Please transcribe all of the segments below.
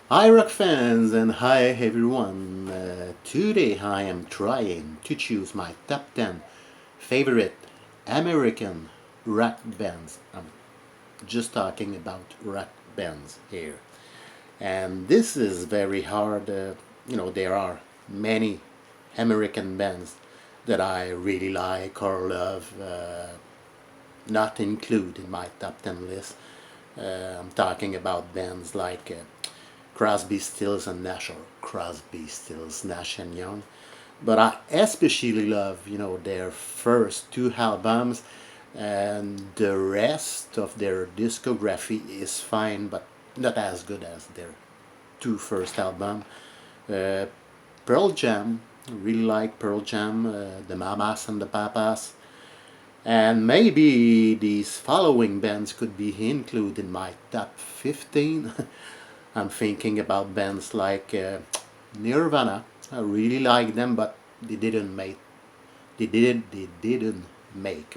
Hi rock fans and hi everyone. Today I am trying to choose my top 10 favorite American rock bands. I'm just talking about rock bands here. And this is very hard. There are many American bands that I really like or love, not include in my top 10 list. I'm talking about bands like Crosby, Stills and Nash, or Crosby, Stills, Nash and Young. But I especially love, their first two albums, and the rest of their discography is fine, but not as good as their two first albums. Uh, Pearl Jam, really like Pearl Jam, the Mamas and the Papas, and maybe these following bands could be included in my top 15. I'm thinking about bands like Nirvana. I really like them, but they didn't make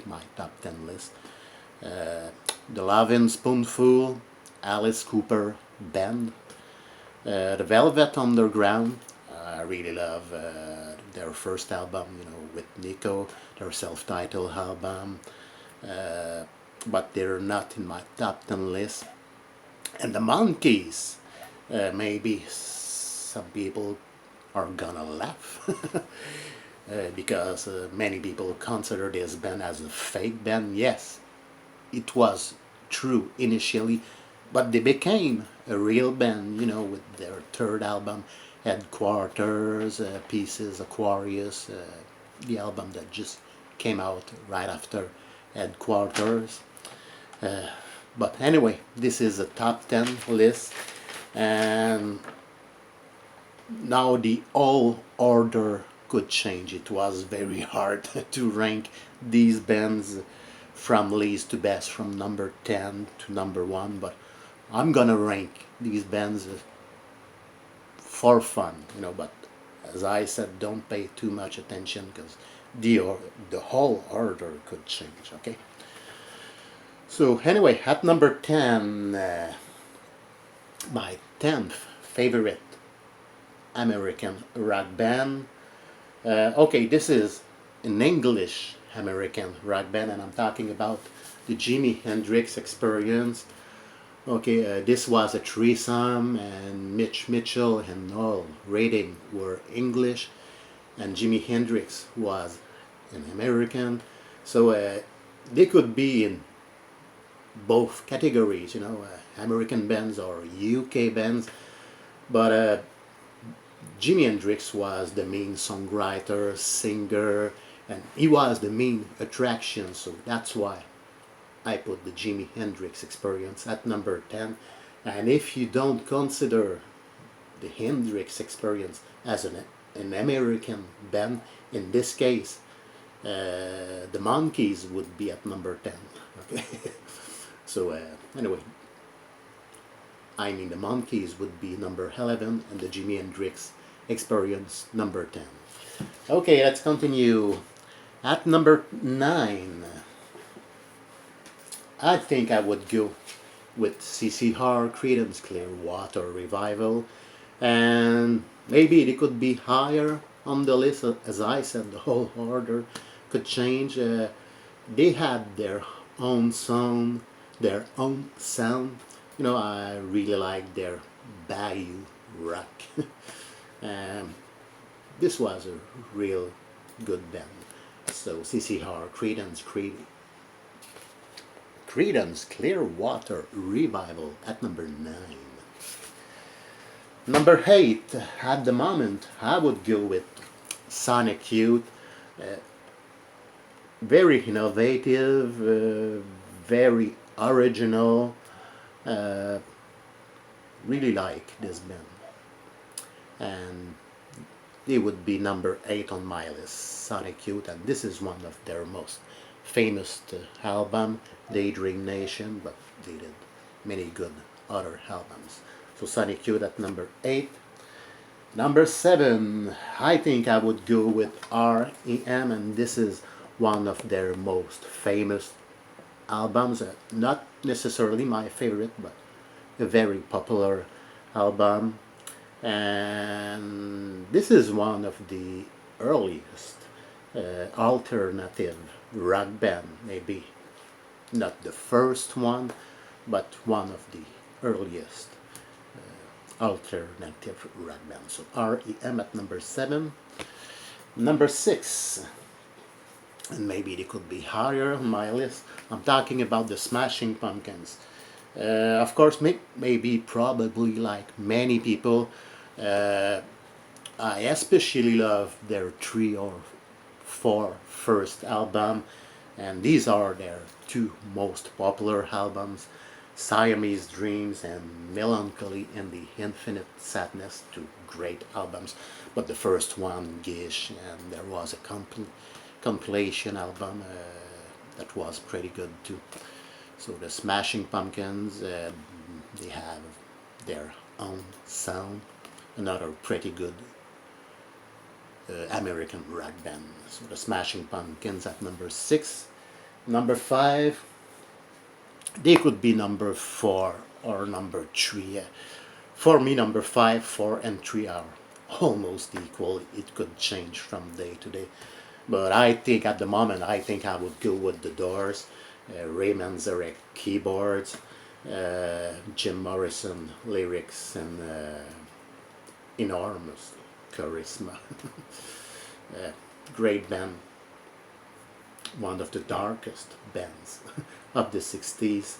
my top 10 list. Uh, the Lovin' Spoonful, Alice Cooper Band, the Velvet Underground. I really love their first album, with Nico, their self-titled album, uh, but they're not in my top 10 list. And the Monkeys, maybe some people are gonna laugh because many people consider this band as a fake band. Yes, it was true initially, but they became a real band, with their third album, Headquarters, Pieces, Aquarius, the album that just came out right after Headquarters. But anyway, this is a top 10 list, and now the whole order could change. It was very hard to rank these bands from least to best, from number 10 to number 1, but I'm gonna rank these bands for fun, but as I said, don't pay too much attention because the whole order could change, okay? So anyway, at number 10, my 10th favorite American rock band. Okay, this is an English American rock band, and I'm talking about the Jimi Hendrix Experience. Okay, this was a threesome, and Mitch Mitchell and Noel Redding were English, and Jimi Hendrix was an American. So they could be in both categories, American bands or UK bands, but Jimi Hendrix was the main songwriter, singer, and he was the main attraction, so that's why I put the Jimi Hendrix Experience at number 10. And if you don't consider the Hendrix Experience as an American band, in this case, the Monkees would be at number 10. Okay, so anyway, the Monkees would be number 11 and the Jimi Hendrix Experience number 10. Okay, let's continue. At number 9, I think I would go with CCR, Creedence Clearwater Revival, and maybe it could be higher on the list. As I said, the whole order could change. They had their own song, their own sound. I really like their Bayou rock. um, this was a real good band. So CCR, Creedence Clearwater Revival at number 9. Number 8, at the moment, I would go with Sonic Youth. Uh, very innovative, very original. Uh, really like this band. And they would be number 8 on my list, Sonic Youth, and this is one of their most famous album, Daydream Nation, but they did many good other albums. So Sonic Youth at number 8. Number 7, I think I would go with R.E.M., and this is one of their most famous albums. Not necessarily my favorite, but a very popular album, and this is one of the earliest alternative rock band, maybe not the first one, but one of the earliest alternative rock band. So REM at number 7. Number 6, and maybe they could be higher on my list. I'm talking about the Smashing Pumpkins. Of course, maybe probably like many people, I especially love their 3 or 4 first album, and these are their 2 most popular albums, Siamese Dreams and Melancholy in the Infinite Sadness, 2 great albums. But the first one, Gish, and there was a compilation album that was pretty good too. So the Smashing Pumpkins, they have their own sound, another pretty good American rock band. So the Smashing Pumpkins at number 6. Number 5, they could be number 4 or number 3. For me, number 5, 4, and 3 are almost equal. It could change from day to day. But I think at the moment, I think I would go with the Doors, Ray Manzarek keyboards, Jim Morrison lyrics, and enormous charisma. Great band, one of the darkest bands of the 60s,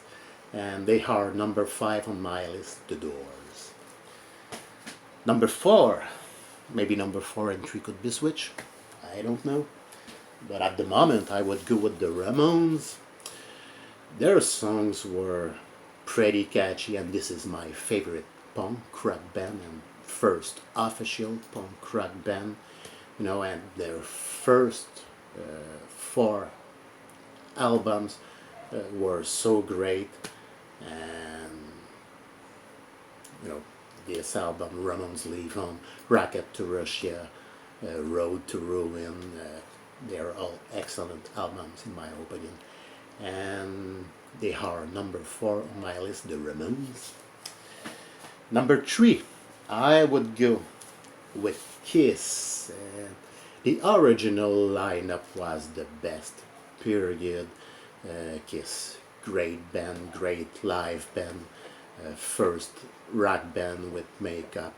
and they are number 5 on my list, the Doors. Number 4, maybe number 4 and 3 could be switched, I don't know. But at the moment, I would go with the Ramones. Their songs were pretty catchy, and this is my favorite punk rock band and first official punk rock band. You know, and their first 4 albums were so great, and you know, this album, Ramones Leave Home, Rocket to Russia, Road to Ruin, they're all excellent albums in my opinion, and they are number 4 on my list, the Ramones. Number 3, I would go with Kiss. The original lineup was the best, period. Kiss, great band, great live band, first rock band with makeup.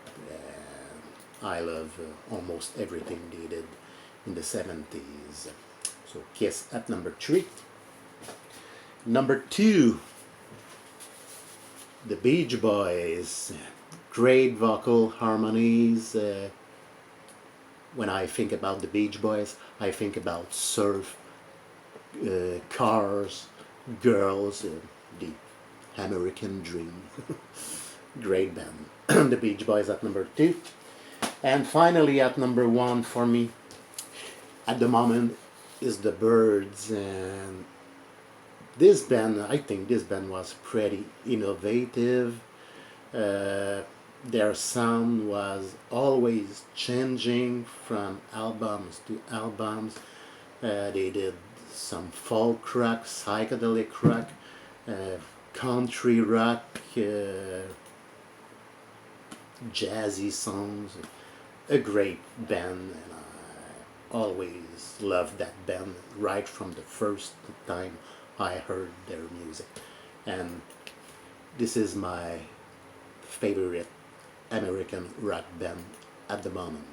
I love almost everything they did in the 70s. So Kiss at number 3. Number 2, the Beach Boys. Great vocal harmonies. When I think about the Beach Boys, I think about surf, cars, girls, the American dream. Great band. The Beach Boys at number 2. And finally at number 1 for me, at the moment, is the Byrds. And this band, I think this band was pretty innovative. Their sound was always changing from albums to albums. They did some folk rock, psychedelic rock, country rock, jazzy songs. A great band, and I always loved that band right from the first time I heard their music. And this is my favorite American rock band at the moment,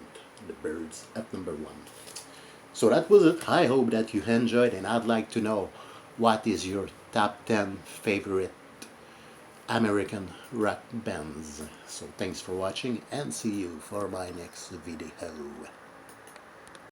the Byrds at number 1. So that was it. I hope that you enjoyed, and I'd like to know what is your top 10 favorite American rock bands. So thanks for watching, and see you for my next video.